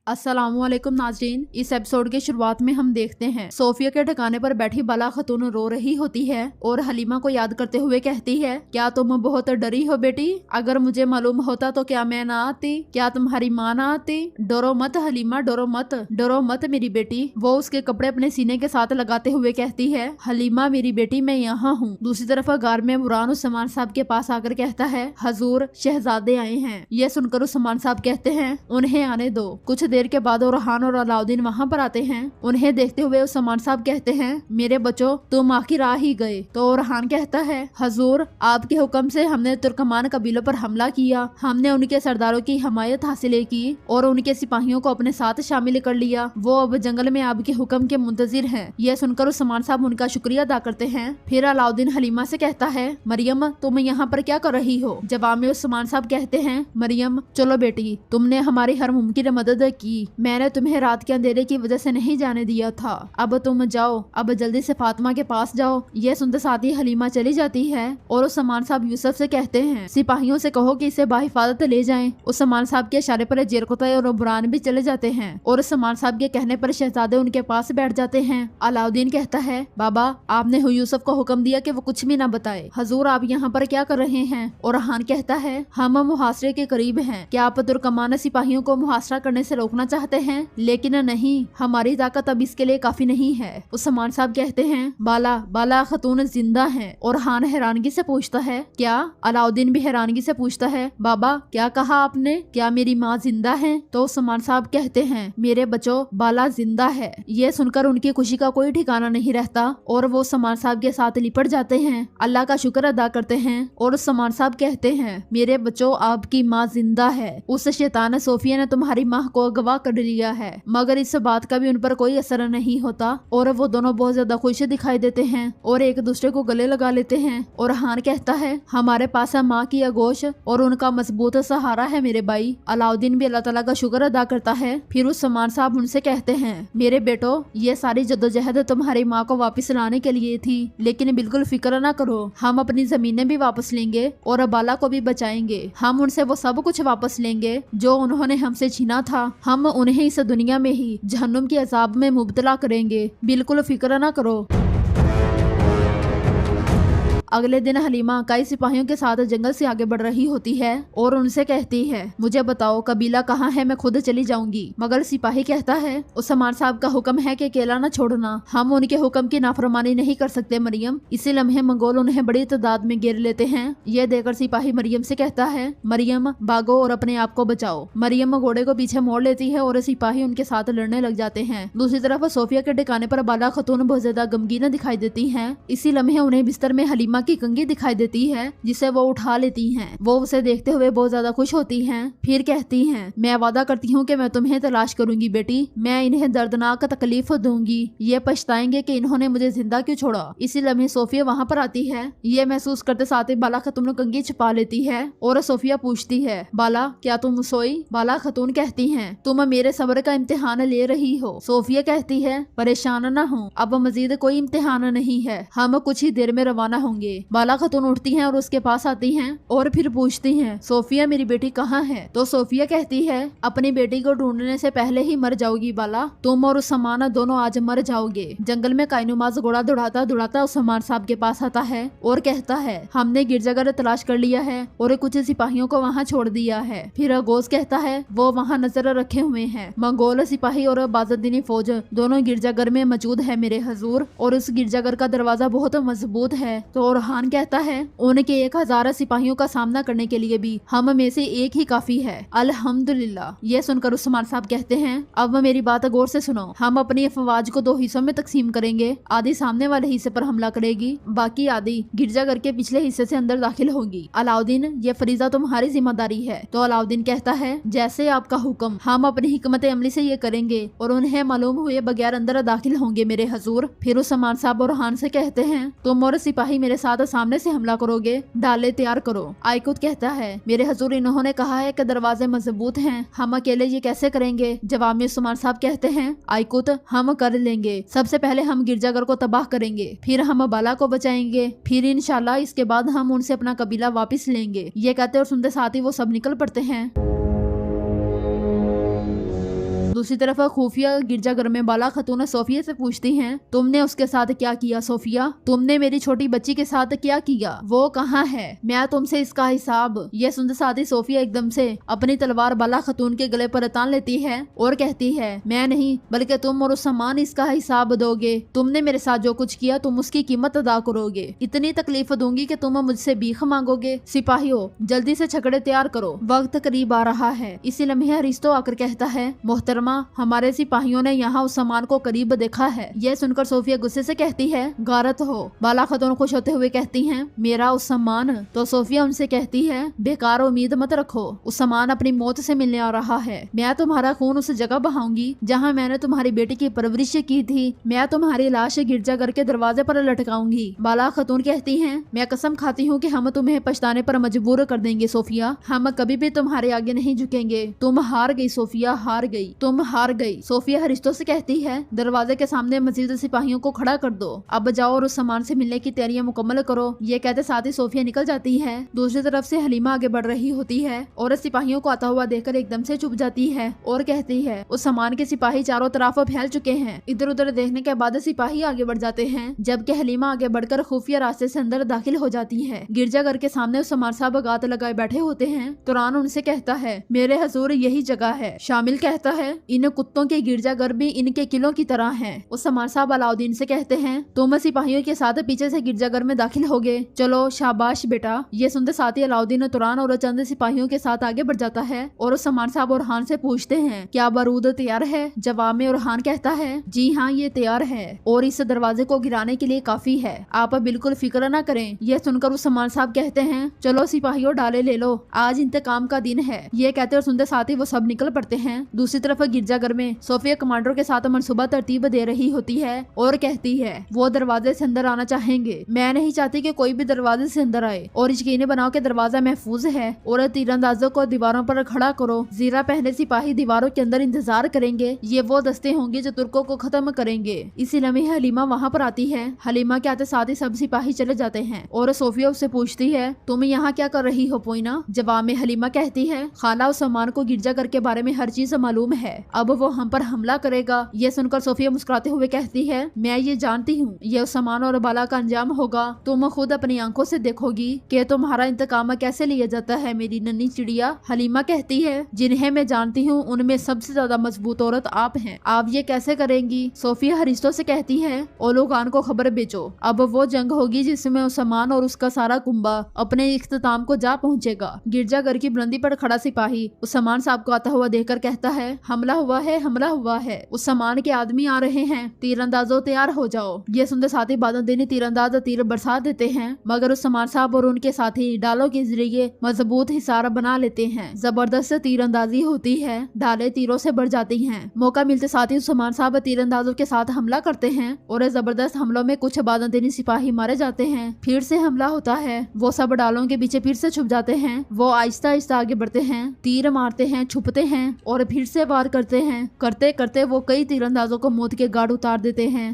अस्सलामुअलैकुम नाजरीन, इस एपिसोड के शुरुआत में हम देखते हैं सोफिया के ठिकाने पर बैठी बाला खतून रो रही होती है और हलीमा को याद करते हुए कहती है, क्या तुम बहुत डरी हो बेटी? अगर मुझे मालूम होता तो क्या मैं ना आती? क्या तुम्हारी माँ ना आती? डरो मत हलीमा, डरो मत मेरी बेटी। वो उसके कपड़े अपने सीने के साथ लगाते हुए कहती है, हलीमा मेरी बेटी मैं यहाँ हूँ। दूसरी तरफ गार में बुरहान उस्मान साहब के पास आकर कहता है, हजूर शहजादे आए हैं। यह सुनकर उस्मान साहब कहते हैं, उन्हें आने दो। कुछ देर के बाद ओरहान और अलाउद्दीन वहाँ पर आते हैं। उन्हें देखते हुए उस्मान साहब कहते हैं, मेरे बच्चों तुम आखिर आ ही गए। तो ओरहान कहता है, हजूर आपके हुक्म से हमने तुर्कमान कबीलों पर हमला किया। हमने उनके सरदारों की हमायत हासिल की और उनके सिपाहियों को अपने साथ शामिल कर लिया। वो अब जंगल में आपके हुक्म के मुंतजिर हैं। यह सुनकर उस्मान साहब उनका शुक्रिया अदा करते हैं। फिर अलाउद्दीन हलीमा से कहता है, मरियम तुम यहाँ पर क्या कर रही हो? जवाब में उस्मान साहब कहते हैं, मरियम चलो बेटी, तुमने हमारी हर मुमकिन मदद की। मैंने तुम्हें रात के अंधेरे की वजह से नहीं जाने दिया था। अब तुम जाओ, अब जल्दी से फातिमा के पास जाओ। यह सुनते साथ ही हलीमा चली जाती है और उस्मान साहब यूसुफ से कहते हैं, सिपाहियों से कहो कि इसे बाहिफाजत ले जाएं। उस्मान साहब के इशारे पर जेरकुतै और बुरहान भी चले जाते हैं और उस्मान साहब के कहने पर शहजादे उनके पास बैठ जाते हैं। अलाउद्दीन कहता है, बाबा आपने यूसुफ को हुक्म दिया कि वो कुछ भी न बताए। हजूर आप यहाँ पर क्या कर रहे हैं? और रहान कहता है, हम मुहासरे के करीब हैं। क्या आप तुर्कमान सिपाहियों को मुहासरा करने से रोकना चाहते हैं? लेकिन नहीं, हमारी ताकत अब इसके लिए काफी नहीं है। उस्मान साहब कहते हैं, बाला खतून जिंदा हैं। और हान हैरानगी से पूछता है, क्या? अलाउद्दीन भी हैरानगी से पूछता है, बाबा क्या कहा आपने? क्या मेरी माँ जिंदा है? तो उस्मान साहब कहते हैं, मेरे बच्चों बाला जिंदा है। ये सुनकर उनकी खुशी का कोई ठिकाना नहीं रहता और वो उस्मान साहब के साथ लिपट जाते हैं, अल्लाह का शुक्र अदा करते हैं। और उस्मान साहब कहते हैं, मेरे बच्चों आपकी माँ जिंदा है। उस शैतान सोफिया ने तुम्हारी माँ को अगवा कर लिया है, मगर इस बात का भी उन पर कोई असर नहीं होता और वो दोनों बहुत ज्यादा खुश दिखाई देते हैं और एक दूसरे को गले लगा लेते हैं। और हान कहता है, हमारे पास है माँ की आगोश और उनका मजबूत सहारा है मेरे भाई। अलाउद्दीन भी अल्लाह ताला का शुक्र अदा करता है। फिर उस्मान साहब उनसे कहते हैं, मेरे बेटो ये सारी जद्दोजहद तुम्हारी माँ को वापस लाने के लिए थी, लेकिन बिल्कुल फिक्र ना करो, हम अपनी जमीनें भी वापस लेंगे और बाला को भी बचाएंगे। हम उनसे वो सब कुछ वापस लेंगे जो उन्होंने हमसे छीना था। हम उन्हें इस दुनिया में ही जहन्नुम के अजाब में मुब्तला करेंगे, बिल्कुल फिक्र ना करो। अगले दिन हलीमा कई सिपाहियों के साथ जंगल से आगे बढ़ रही होती है और उनसे कहती है, मुझे बताओ कबीला कहाँ है, मैं खुद चली जाऊंगी। मगर सिपाही कहता है, उस्मान साहब का हुक्म है कि अकेला न छोड़ना, हम उनके हुक्म की नाफरमानी नहीं कर सकते मरियम। इसी लम्हे मंगोल उन्हें बड़ी तादाद में घेर लेते हैं। यह देखकर सिपाही मरियम से कहता है, मरियम भागो और अपने आप को बचाओ। मरियम घोड़े को पीछे मोड़ लेती है और सिपाही उनके साथ लड़ने लग जाते हैं। दूसरी तरफ सोफिया के ठिकाने पर बाला खतून बहुत ज्यादा गमगीन दिखाई देती है। इसी लम्हे उन्हें बिस्तर में हलीमा की कंघी दिखाई देती है जिसे वो उठा लेती हैं। वो उसे देखते हुए बहुत ज्यादा खुश होती हैं। फिर कहती हैं, मैं वादा करती हूँ कि मैं तुम्हें तलाश करूंगी बेटी, मैं इन्हें दर्दनाक तकलीफ दूंगी। ये पछताएंगे कि इन्होंने मुझे जिंदा क्यों छोड़ा। इसी लम्हे सोफिया वहाँ पर आती है। ये महसूस करते साथ ही बाला खतून कंघी छुपा लेती है और सोफिया पूछती है, बाला क्या तुम सोई? बाला खतून कहती है, तुम मेरे सब्र का इम्तिहान ले रही हो। सोफिया कहती है, परेशान न हो, अब मजीद कोई इम्तिहान नहीं है, हम कुछ ही देर में रवाना होंगे। बाला खतून उठती हैं और उसके पास आती हैं और फिर पूछती हैं, सोफिया मेरी बेटी कहाँ है? तो सोफिया कहती है, अपनी बेटी को ढूंढने से पहले ही मर जाओगी बाला, तुम और उस्मान दोनों आज मर जाओगे। जंगल में कायनुमाज घोड़ा दौड़ाता दौड़ाता उस्मान साहब के पास आता है और कहता है, हमने गिरजाघर तलाश कर लिया है और कुछ सिपाहियों को वहाँ छोड़ दिया है। फिर अगोस कहता है, वो वहाँ नजर रखे हुए हैं। मंगोल सिपाही और बाजुद्दीनी फौज दोनों गिरजाघर में मौजूद है मेरे हजूर, और उस गिरजाघर का दरवाजा बहुत मजबूत है। तो ओरहान कहता है, उनके 1000 सिपाहियों का सामना करने के लिए भी हम में से एक ही काफी है, अल्हम्दुलिल्लाह। ये सुनकर उस्मान साहब कहते हैं, अब मेरी बात गौर से सुनो, हम अपनी अफवाज को 2 हिस्सों में तकसीम करेंगे। आधी सामने वाले हिस्से पर हमला करेगी, बाकी आधी गिरजाघर के पिछले हिस्से से अंदर दाखिल होगी। अलाउद्दीन ये फरीजा तुम्हारी जिम्मेदारी है। तो अलाउद्दीन कहता है, जैसे आपका हुक्म, हम अपनी हिकमत अमली से ये करेंगे और उन्हें मालूम हुए बगैर अंदर दाखिल होंगे मेरे हजूर। फिर उस्मान साहब और हान से कहते हैं, तुम और सिपाही मेरे साथ सामने से हमला करोगे, डाले तैयार करो। आइकुत कहता है, मेरे हजूर इन्होंने कहा है कि दरवाजे मजबूत हैं, हम अकेले ये कैसे करेंगे? जवाब में उस्मान साहब कहते हैं, आइकुत हम कर लेंगे। सबसे पहले हम गिरजाघर को तबाह करेंगे, फिर हम बाला को बचाएंगे, फिर इंशाल्लाह इसके बाद हम उनसे अपना कबीला वापस लेंगे। ये कहते और सुनते साथ ही वो सब निकल पड़ते हैं। दूसरी तरफ खुफिया गिरजाघर में बाला खातून सोफिया से पूछती हैं, तुमने उसके साथ क्या किया सोफिया? तुमने मेरी छोटी बच्ची के साथ क्या किया? वो कहाँ है? मैं तुमसे इसका हिसाब। ये सुनते साथ ही सोफिया एकदम से अपनी तलवार बाला खातून के गले पर तान लेती है और कहती है, मैं नहीं बल्कि तुम और उस्मान इसका हिसाब दोगे। तुमने मेरे साथ जो कुछ किया तुम उसकी कीमत अदा करोगे। इतनी तकलीफ दूंगी कि तुम मुझसे भीख मांगोगे। सिपाहियों जल्दी से छकड़े तैयार करो, वक्त करीब आ रहा है। इसी लम्हे अरिस्तो आकर कहता है, मोहतरमा हमारे सिपाहियों ने यहाँ उस सामान को करीब देखा है। यह सुनकर सोफिया गुस्से से कहती है, गारत हो। बाला खातून खुश होते हुए कहती हैं, मेरा उस सामान? तो सोफिया उनसे कहती है, बेकार उम्मीद मत रखो, उस सामान अपनी मौत से मिलने आ रहा है। मैं तुम्हारा खून उस जगह बहाऊंगी जहाँ मैंने तुम्हारी बेटी की परवरिश की थी। मैं तुम्हारी लाश गिरजाघर के दरवाजे पर लटकाऊंगी। बाला खातून कहती हैं, मैं कसम खाती हूँ कि हम तुम्हें पछताने पर मजबूर कर देंगे सोफिया। हम कभी भी तुम्हारे आगे नहीं झुकेंगे। तुम हार गई सोफिया, हार गई, तुम हार गई। सोफिया हरिस्तों से कहती है, दरवाजे के सामने मजीद सिपाहियों को खड़ा कर दो। अब जाओ और उस सामान से मिलने की तैयारियां मुकम्मल करो। ये कहते साथ ही सोफिया निकल जाती है। दूसरी तरफ से हलीमा आगे बढ़ रही होती है और सिपाहियों को आता हुआ देखकर एकदम से चुप जाती है और कहती है, उस सामान के सिपाही चारों तरफ फैल चुके हैं। इधर उधर देखने के बाद सिपाही आगे बढ़ जाते हैं, जबकि हलीमा आगे बढ़कर खुफिया रास्ते से अंदर दाखिल हो जाती है। गिरजाघर के सामने उस्मान साहब गात लगाए बैठे होते हैं। तुरान उनसे कहता है, मेरे हजूर यही जगह है। शामिल कहता है, इन कुत्तों के गिरजाघर भी इनके किलों की तरह हैं। उस्मान साहब अलाउद्दीन से कहते हैं, तुम सिपाहियों के साथ पीछे से गिरजाघर में दाखिल हो गए, चलो शाबाश बेटा। ये सुनते साथ ही अलाउद्दीन तुरान और चंद सिपाहियों के साथ आगे बढ़ जाता है और उस्मान साहब और हान से पूछते हैं, क्या बारूद तैयार है? जवाब में उरहान कहता है, जी हाँ ये तैयार है और इस दरवाजे को गिराने के लिए काफी है, आप बिल्कुल फिक्र न करें। यह सुनकर उस्मान साहब कहते हैं, चलो सिपाहियों डाले ले लो, आज इंतकाम का दिन है। ये कहते और सुनते साथ ही वो सब निकल पड़ते हैं। दूसरी तरफ गिरजाघर में सोफिया कमांडरों के साथ मनसूबा तरतीब दे रही होती है और कहती है, वो दरवाजे से अंदर आना चाहेंगे। मैं नहीं चाहती कि कोई भी दरवाजे से अंदर आए और यकीनी बनाओ कि दरवाजा महफूज है और तीरंदाजों को दीवारों पर खड़ा करो। जीरा पहने सिपाही दीवारों के अंदर इंतजार करेंगे। ये वो दस्ते होंगे जो तुर्कों को खत्म करेंगे। इसी लम्हे हलीमा वहाँ पर आती है। हलीमा के आते साथ ही सब सिपाही चले जाते हैं और सोफिया उससे पूछती है, तुम यहाँ क्या कर रही हो पोइना? जवाब में हलीमा कहती है, खाला उस सामान को गिरजाघर के बारे में हर चीज मालूम है, अब वो हम पर हमला करेगा। ये सुनकर सोफिया मुस्कुराते हुए कहती है, मैं ये जानती हूँ ये उस सामान और बाला का अंजाम होगा। तुम खुद अपनी आंखों से देखोगी कि तुम्हारा इंतकाम कैसे लिया जाता है मेरी नन्ही चिड़िया। हलीमा कहती है, जिन्हें मैं जानती हूँ उनमें सबसे ज्यादा मजबूत औरत आप हैं, आप ये कैसे करेंगी? सोफिया हरिस्तों से कहती है, ओलो खान को खबर भेजो, अब वो जंग होगी जिसमें उस सामान और उसका सारा कुंबा अपने इख्तिताम को जा पहुँचेगा। गिरजाघर की बुलंदी पर खड़ा सिपाही उस सामान साहब को आता हुआ देखकर कहता है, हमला हुआ है, हमला हुआ है, उस सामान के आदमी आ रहे हैं, तीरंदाजों तैयार हो जाओ। ये सुनते साथ ही बादल तीरंदाज तीर बरसा देते हैं, मगर उस सामान साहब और उनके साथी डालों के जरिए मजबूत हिसार बना लेते हैं। जबरदस्त तीरंदाजी होती है, डाले तीरों से बढ़ जाती हैं। मौका मिलते साथ ही उस सामान साहब तीरंदाजों के साथ हमला करते हैं और इस जबरदस्त हमलों में कुछ बादल सिपाही मारे जाते हैं। फिर से हमला होता है, वो सब डालों के पीछे फिर से छुप जाते हैं। वो आहिस्ता आहिस्ता आगे बढ़ते हैं, तीर मारते हैं, छुपते हैं और फिर से वार करते हैं। करते करते वो कई तीरंदाजों को मौत के गाढ़ उतार देते हैं।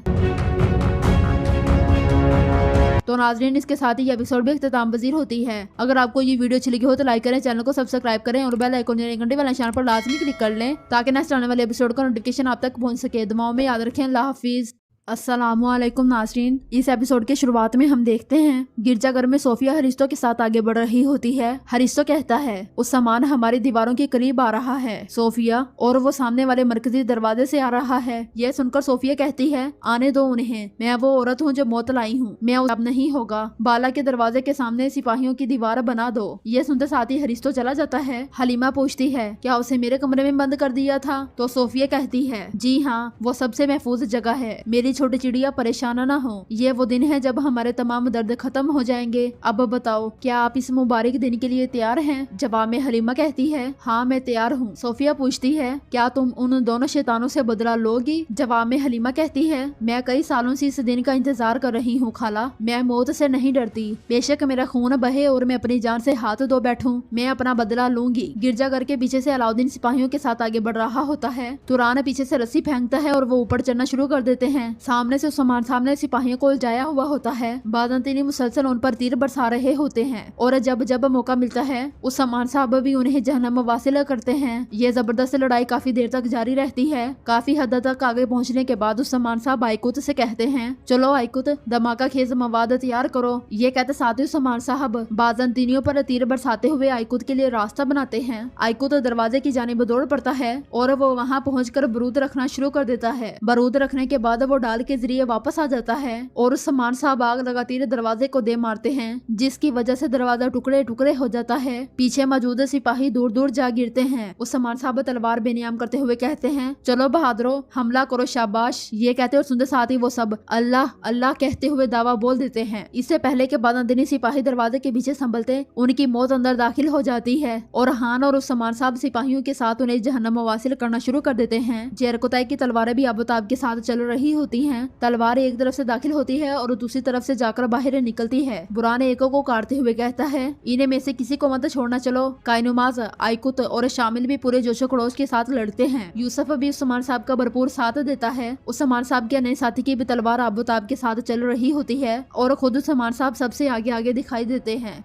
तो नाज़रीन, इसके साथ ही एपिसोड भी इख्तिताम पजीर होती है। अगर आपको ये वीडियो अच्छी लगी हो तो लाइक करें, चैनल को सब्सक्राइब करें और बेल आइकन यानी घंटे वाले निशान पर लाजमी क्लिक कर लें ताकि नेक्स्ट आने वाले एपिसोड का नोटिफिकेशन आप तक पहुंच सके। दुआओं में याद रखें। अल्लाह हाफिज। अस्सलामुअलैकुम नाज़रीन, इस एपिसोड के शुरुआत में हम देखते हैं गिरजाघर में सोफिया हरिस्तों के साथ आगे बढ़ रही होती है। हरिस्तो कहता है, उस सामान हमारी दीवारों के करीब आ रहा है सोफिया, और वो सामने वाले मरकजी दरवाजे से आ रहा है। यह सुनकर सोफिया कहती है, आने दो उन्हें, मैं वो औरत हूँ जो मौत लाई हूँ, मैं अब नहीं होगा। बाला के दरवाजे के सामने सिपाहियों की दीवार बना दो। यह सुनते साथ ही हरिस्तो चला जाता है। हलीमा पूछती है, क्या उसे मेरे कमरे में बंद कर दिया था? तो सोफिया कहती है, जी हाँ, वो सबसे महफूज जगह है, मेरी छोटी चिड़िया परेशान ना हो। ये वो दिन है जब हमारे तमाम दर्द खत्म हो जाएंगे। अब बताओ, क्या आप इस मुबारक दिन के लिए तैयार हैं? जवाब में हलीमा कहती है, हाँ मैं तैयार हूँ। सोफिया पूछती है, क्या तुम उन दोनों शैतानों से बदला लोगी? जवाब में हलीमा कहती है, मैं कई सालों से इस दिन का इंतजार कर रही हूँ खाला, मैं मौत से नहीं डरती। बेशक मेरा खून बहे और मैं अपनी जान से हाथ धो बैठूं, मैं अपना बदला लूंगी। गिरजाघर के पीछे से अलाउद्दीन सिपाहियों के साथ आगे बढ़ रहा होता है। तुरान पीछे से रस्सी फेंकता है और वो ऊपर चढ़ना शुरू कर देते हैं। सामने से उस्मान साहब ने सिपाहियों को उलझाया हुआ होता है। बाज़ांतीनी मुसलसल उन पर तीर बरसा रहे होते हैं और जब जब मौका मिलता है उस्मान साहब भी उन्हें जहन्नम वासिल करते हैं। ये जबरदस्त लड़ाई काफी देर तक जारी रहती है। काफी हद तक आगे पहुंचने के बाद उस्मान साहब आइकुत से कहते हैं, चलो आइकुत, धमाका खेज मवाद तैयार करो। ये कहते साथ ही उस्मान साहब बाज़ांतीनियों पर तीर बरसाते हुए आइकुत के लिए रास्ता बनाते हैं। आइकुत दरवाजे की जानिब दौड़ पड़ता है और वो वहाँ पहुंचकर बारूद रखना शुरू कर देता है। बारूद रखने के बाद वो डाल के जरिए वापस आ जाता है और उस्मान साहब आग लगाते दरवाजे को दे मारते हैं, जिसकी वजह से दरवाजा टुकड़े टुकड़े हो जाता है। पीछे मौजूद सिपाही दूर दूर जा गिरते हैं। उस्मान साहब तलवार बेनियाम करते हुए कहते हैं, चलो बहादुरो, हमला करो, शाबाश। ये कहते और सुनते साथ ही वो सब अल्लाह अल्लाह कहते हुए दावा बोल देते हैं। इससे पहले के बाज़ांतीनी सिपाही दरवाजे के पीछे संभलते उनकी मौत अंदर दाखिल हो जाती है और हान और उस्मान साहब सिपाहियों के साथ उन्हें जहन्नम वासिल करना शुरू कर देते हैं। जेरकुताई की तलवारें भी आबोताब के साथ चल रही होती हैं। तलवार एक तरफ से दाखिल होती है और दूसरी तरफ से जाकर बाहर निकलती है। बुरान एको को काटते हुए कहता है, इन्हें में से किसी को मत छोड़ना। चलो। कायनुमाज, आइकुत और शामिल भी पूरे जोशो खरोश के साथ लड़ते हैं। यूसुफ भी उस्मान साहब का भरपूर साथ देता है। उस्मान साहब के नए साथी की भी तलवार आबोताब के साथ चल रही होती है और खुद उस्मान साहब सबसे आगे आगे दिखाई देते हैं।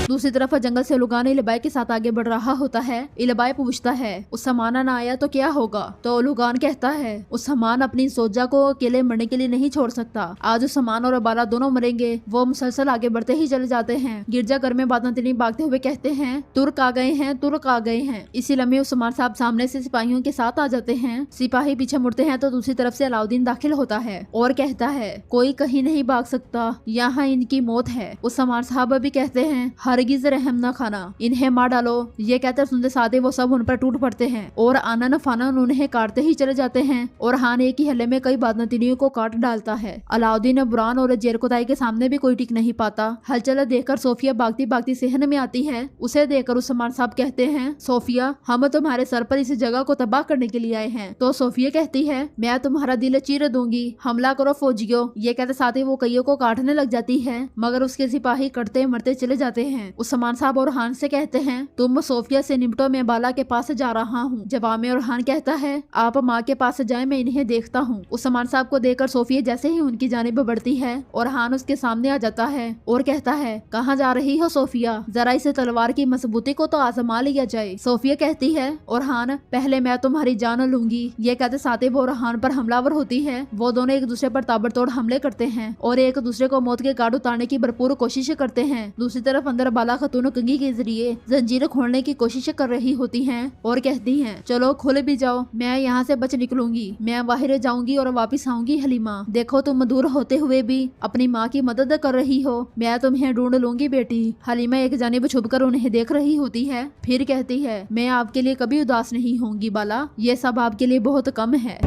दूसरी तरफ जंगल से लुगान इलबाई के साथ आगे बढ़ रहा होता है। इलबाई पूछता है, उस्मान ना आया तो क्या होगा? तो लुगान कहता है, उस्मान अपनी सोजा को अकेले मरने के लिए नहीं छोड़ सकता। आज उस्मान और बाला दोनों मरेंगे। वो मुसलसल आगे बढ़ते ही चले जाते हैं। गिरजाघर में बाज़ांतीनी भागते हुए कहते हैं, तुर्क आ गए हैं, तुर्क आ गए हैं। इसी लम्हे उस्मान साहब सामने से सिपाहियों के साथ आ जाते हैं। सिपाही पीछे मुड़ते हैं तो दूसरी तरफ से अलाउद्दीन दाखिल होता है और कहता है, कोई कहीं नहीं भाग सकता, यहाँ इनकी मौत है। उस्मान साहब भी कहते हैं, हरगिज रहम न खाना, इन्हें मार डालो। ये कहते सुनते साथ ही वो सब उन पर टूट पड़ते हैं और आनन फानन उन्हें काटते ही चले जाते हैं और हान एक ही हल्ले में कई बाज़ांतीनियों को काट डालता है। अलाउद्दीन, बुरान और जेरकुताई के सामने भी कोई टिक नहीं पाता। हलचल देखकर सोफिया भागती भागती सहन में आती है। उसे देखकर उस्मान साहब कहते हैं, सोफिया, हम तुम्हारे सर पर इस जगह को तबाह करने के लिए आए हैं। तो सोफिया कहती है, मैं तुम्हारा दिल चीर दूंगी, हमला करो फौजियों। ये कहते साथ ही वो कईयों को काटने लग जाती है, मगर उसके सिपाही कटते मरते चले जाते हैं। उस्मान साहब और हान से कहते हैं, तुम सोफिया से निपटो, मैं बाला के पास जा रहा हूँ। जवाब में और हान कहता है, आप माँ के पास जाए, मैं इन्हें देखता हूँ। उस्मान साहब को देखकर सोफिया जैसे ही उनकी जानिब बढ़ती है और हान उसके सामने आ जाता है और कहता है, कहाँ जा रही हो सोफिया? जरा इस तलवार की मजबूती को तो आजमा लिया जाए। सोफिया कहती है, और हान, पहले मैं तुम्हारी जान लूंगी। ये कहते साथ ही वो हान पर हमलावर होती है। वो दोनों एक दूसरे पर ताबड़तोड़ हमले करते हैं और एक दूसरे को मौत के गाढ़ उतारने की भरपूर कोशिश करते हैं। दूसरी तरफ अंदर बाला खतून कंघी के जरिए जंजीर खोलने की कोशिश कर रही होती हैं और कहती हैं, चलो खुल भी जाओ, मैं यहाँ से बच निकलूंगी, मैं बाहर जाऊंगी और वापस आऊंगी। हलीमा, देखो तुम दूर होते हुए भी अपनी माँ की मदद कर रही हो, मैं तुम्हें ढूंढ लूंगी बेटी। हलीमा एक जानिब छुपकर उन्हें देख रही होती है, फिर कहती है, मैं आपके लिए कभी उदास नहीं होंगी बाला, ये सब आपके लिए बहुत कम है।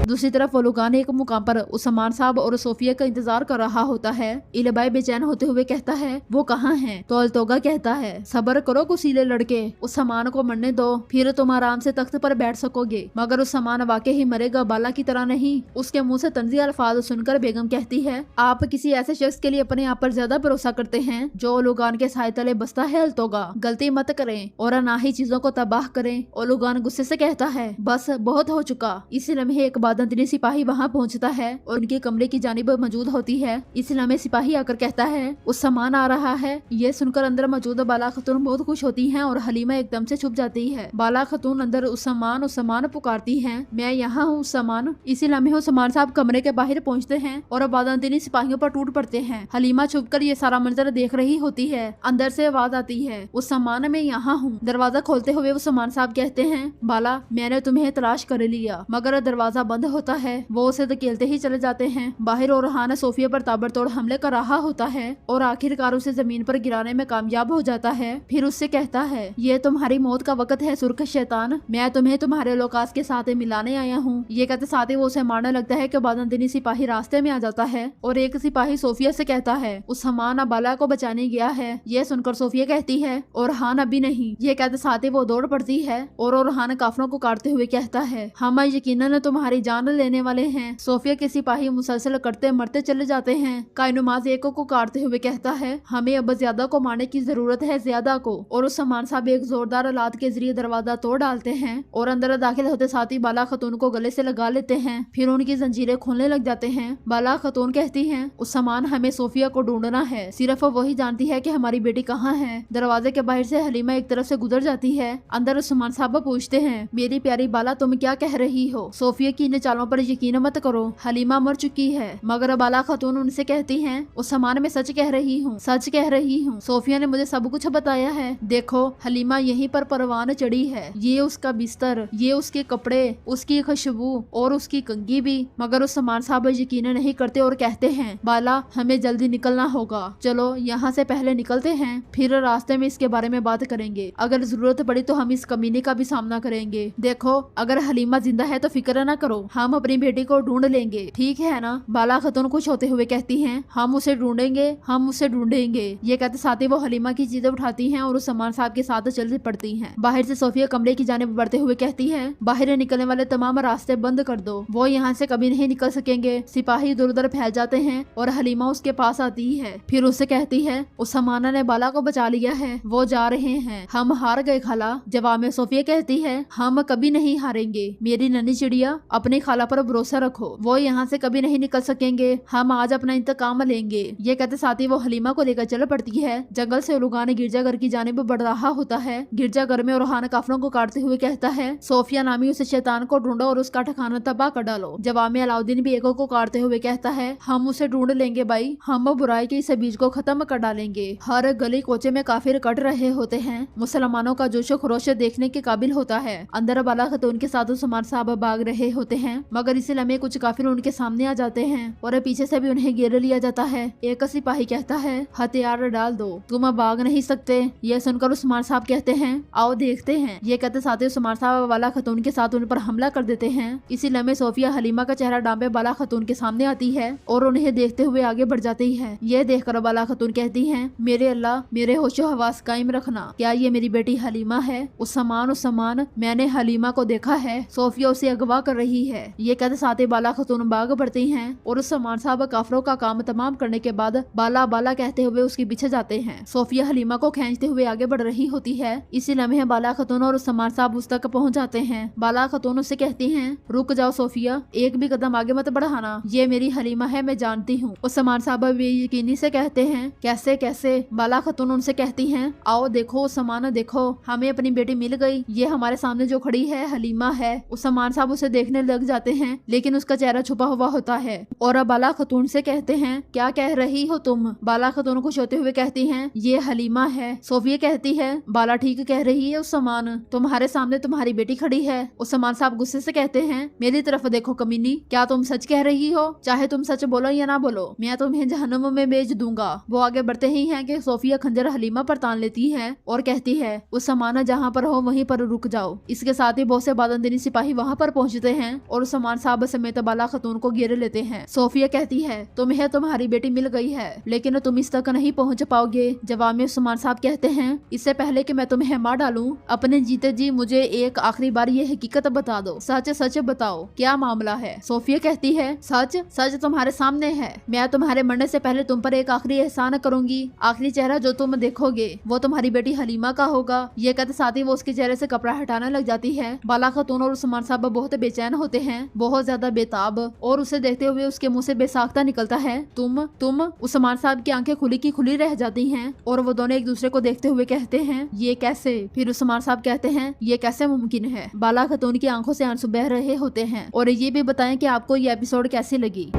दूसरी तरफ लुगान एक मुकाम पर उस्मान साहब और सोफिया का इंतजार कर रहा होता है। इलबाई बेचैन होते हुए कहता है, वो कहाँ हैं? तो अल्तोगा कहता है, सबर करो गुसीले लड़के, उस्मान को मरने दो, फिर तुम आराम से तख्त पर बैठ सकोगे। मगर उस्मान वाकई ही मरेगा, बाला की तरह नहीं। उसके मुंह से तंजी अल्फाज सुनकर बेगम कहती है, आप किसी ऐसे शख्स के लिए अपने आप पर ज्यादा भरोसा करते हैं जो लुगान के साए तले बसता है। अल्तोगा, गलती मत करें और ना ही चीजों को तबाह करें। और लुगान गुस्से से कहता है, बस बहुत हो चुका। इसी लम्हे एक बाज़ांतीनी सिपाही वहाँ पहुँचता है और उनके कमरे की जानिब मौजूद होती है। इस लम्हे सिपाही आकर कहता है, उस्मान आ रहा है। ये सुनकर अंदर मौजूद बाला खतून बहुत खुश होती हैं और हलीमा एकदम से छुप जाती है। बाला खतून अंदर उस्मान उस्मान पुकारती हैं, मैं यहाँ हूँ उस्मान। इसी लम्हे उस्मान साहब कमरे के बाहर पहुँचते हैं और बाज़ांतीनी सिपाहियों पर टूट पड़ते हैं। हलीमा छुपकर ये सारा मंजर देख रही होती है। अंदर से आवाज आती है, उस्मान, मैं यहाँ हूँ। दरवाजा खोलते हुए उस्मान साहब कहते हैं, बाला, मैंने तुम्हें तलाश कर लिया, मगर दरवाजा बंद होता है। वो उसे धकेलते ही चले जाते हैं बाहर और हान सोफिया पर ताबड़तोड़ हमले कर रहा होता है और आखिरकार उसे जमीन पर गिराने में कामयाब हो जाता है। फिर उससे कहता है, ये तुम्हारी मौत का वक्त है सुर्ख शैतान, मैं तुम्हें तुम्हारे लोकास के साथ मिलाने आया हूँ। ये कहते साथ ही वो उसे मारने लगता है कि बाज़ांतीनी सिपाही रास्ते में आ जाता है और एक सिपाही सोफिया से कहता है, उस्मान बाला को बचाने गया है। ये सुनकर सोफिया कहती है, और हान अभी नहीं। ये कहते साथ ही वो दौड़ पड़ती है और हान काफरों को काटते हुए कहता है, हम यकीनन तुम्हारी जान जान लेने वाले हैं। सोफिया के सिपाही मुसलसल करते मरते चले जाते हैं। कायनुमाज एको को काटते हुए कहता है, हमें अब ज्यादा को मारने की जरूरत है, ज्यादा को। और उस सामान साहब एक जोरदार लात के जरिए दरवाजा तोड़ डालते हैं और अंदर दाखिल होते साथ ही बाला खतून को गले से लगा लेते हैं। फिर उनकी जंजीरें खोलने लग जाते हैं। बाला खतून कहती हैं, उस सामान हमें सोफिया को ढूंढना है, सिर्फ वही जानती है कि हमारी बेटी कहाँ है। दरवाजे के बाहर से हलीमा एक तरफ से गुजर जाती है। अंदर उस्मान साहब पूछते हैं, मेरी प्यारी बाला तुम क्या कह रही हो? सोफिया की इन चालों पर यकीन मत करो, हलीमा मर चुकी है। मगर बाला खतून उनसे कहती हैं, उस सामान में सच कह रही हूँ, सच कह रही हूँ। सोफिया ने मुझे सब कुछ बताया है। देखो हलीमा यहीं पर परवान चढ़ी है, ये उसका बिस्तर, ये उसके कपड़े, उसकी खुशबू और उसकी कंघी भी। मगर उस सामान साहब यकीन नहीं करते और कहते हैं, बाला हमें जल्दी निकलना होगा, चलो यहाँ से पहले निकलते हैं, फिर रास्ते में इसके बारे में बात करेंगे। अगर जरूरत पड़ी तो हम इस कमीने का भी सामना करेंगे। देखो अगर हलीमा जिंदा है तो फिक्र न करो, हम अपनी बेटी को ढूंढ लेंगे, ठीक है ना? बाला खतून खुश होते हुए कहती हैं, हम उसे ढूंढेंगे, हम उसे ढूंढेंगे। ये कहते साथ ही वो हलीमा की चीजें उठाती हैं और उस सामान साहब के साथ चल पड़ती हैं। बाहर से सोफिया कमरे की जानिब बढ़ते हुए कहती है, बाहर निकलने वाले तमाम रास्ते बंद कर दो, वो यहाँ से कभी नहीं निकल सकेंगे। सिपाही इधर उधर फैल जाते हैं और हलीमा उसके पास आती है। फिर उससे कहती है, उस समाना ने बाला को बचा लिया है, वो जा रहे हैं, हम हार गए खाला। जवाब में सोफिया कहती है, हम कभी नहीं हारेंगे मेरी नन्ही चिड़िया, अपनी खाला पर भरोसा रखो, वो यहाँ से कभी नहीं निकल सकेंगे, हम आज अपना इंतकाम लेंगे। ये कहते साथ ही वो हलीमा को लेकर चल पड़ती है। जंगल से उलुगान गिरजाघर की जानिब बढ़ रहा होता है। गिरजाघर में रुहान काफरों को काटते हुए कहता है, सोफिया नामी उस शैतान को ढूंढो और उसका ठिकाना तबाह कर डालो। जवाब में अलाउद्दीन भी एको को काटते हुए कहता है, हम उसे ढूंढ लेंगे भाई, हम बुराई के इस बीज को खत्म कर डालेंगे। हर गली कोचे में काफिर कट रहे होते हैं। मुसलमानों का जोशो खरोश देखने के काबिल होता है। अंदर बाला खतून के साथ उस्मान साहब भाग रहे होते हैं, मगर इसी लम्हे कुछ काफिर उनके सामने आ जाते हैं और पीछे से भी उन्हें घेर लिया जाता है। एक सिपाही कहता है, हथियार डाल दो, तुम भाग नहीं सकते। यह सुनकर उस्मान साहब कहते हैं, आओ देखते हैं। ये कहते साथ ही उस्मान साहब बाला खतून के साथ उन पर हमला कर देते हैं। इसी लम्हे सोफिया हलीमा का चेहरा डांबे बाला खतून के सामने आती है और उन्हें देखते हुए आगे बढ़ जाती है। यह देखकर बाला खतून कहती हैं, मेरे अल्लाह मेरे होशो हवास कायम रखना, क्या ये मेरी बेटी हलीमा है? उस समान मैंने हलीमा को देखा है, सोफिया उसे अगवा कर रही है। ये कहते साथ ही बाला खतून भाग बढ़ती हैं और उस समान साहब काफरों का काम तमाम करने के बाद बाला बाला कहते हुए उसके पीछे जाते हैं। सोफिया हलीमा को खींचते हुए आगे बढ़ रही होती है। इसी लम्हे बाला खतून और उस्मान साहब उस तक पहुंच जाते हैं। बाला खतून उससे कहती हैं, रुक जाओ सोफिया, एक भी कदम आगे मत बढ़ाना, ये मेरी हलीमा है, मैं जानती हूँ। उस्मान साहब बेयकीनी से कहते हैं, कैसे कैसे? बाला खतून उनसे कहती हैं, आओ देखो उस्मान, देखो हमें अपनी बेटी मिल गई, ये हमारे सामने जो खड़ी है हलीमा है। उस्मान साहब उसे देखने लग जाते हैं लेकिन उसका चेहरा छुपा हुआ होता है और बाला खतून से कहते हैं, क्या कह रही हो तुम? बाला खतून खुश होते हुए कहती हैं, ये हलीमा है। सोफिया कहती है, बाला ठीक कह रही है उस्मान, तुम्हारे सामने तुम्हारी बेटी खड़ी है। उस्मान साहब गुस्से से कहते हैं, मेरी तरफ देखो कमीनी, क्या तुम सच कह रही हो? चाहे तुम सच बोलो या ना बोलो, मैं तुम्हें जहन्नुम में भेज दूंगा। वो आगे बढ़ते ही हैं कि सोफिया खंजर हलीमा पर तान लेती है और कहती है, उस्मान जहाँ पर हो वहीं पर रुक जाओ। इसके साथ ही बहुत से बादंदनी सिपाही वहाँ पर पहुँचते हैं और उस्मान साहब समेत बाला खतून को घेर लेते हैं। सोफिया कहती है, तुम्हें तुम्हारी बेटी मिल गई है लेकिन तुम इस तक नहीं पहुँच पाओगे। जवाब में उस्मान साहब कहते हैं, इससे पहले कि मैं तुम्हें मार डालूं, अपने जीते जी मुझे एक आखिरी बार ये हकीकत बता दो, सच सच बताओ क्या मामला है? सोफिया कहती है, सच सच तुम्हारे सामने है, मैं तुम्हारे मरने से पहले तुम पर एक आखिरी एहसान करूंगी। आखिरी चेहरा जो तुम देखोगे वो तुम्हारी बेटी हलीमा का होगा। ये कहते साथ ही वो उसके चेहरे से कपड़ा हटाने लग जाती है। बाला खतून और उस्मान साहब बहुत बेचैन होते हैं, बहुत ज्यादा बेताब, और उसे देखते हुए उसके मुंह से बेसाख्ता निकलता है, तुम। उस्मान साहब की आंखें खुली की खुली रह जाती हैं और वो दोनों एक दूसरे को देखते हुए कहते हैं, ये कैसे? फिर उस्मान साहब कहते हैं, ये कैसे मुमकिन है? बाला खतून की आंखों से आंसू बह रहे होते हैं। और ये भी बताएं कि आपको ये एपिसोड कैसी लगी।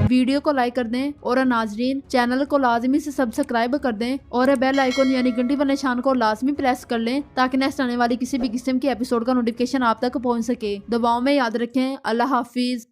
वीडियो को लाइक कर दें और नाजरीन चैनल को लाजमी से सब्सक्राइब कर दें और बेल आइकन यानी घंटी वाले निशान को लाजमी प्रेस कर लें ताकि नेक्स्ट आने वाली किसी भी किस्म के एपिसोड का नोटिफिकेशन आप तक पहुंच सके। दुआओं में याद रखें। अल्लाह हाफिज।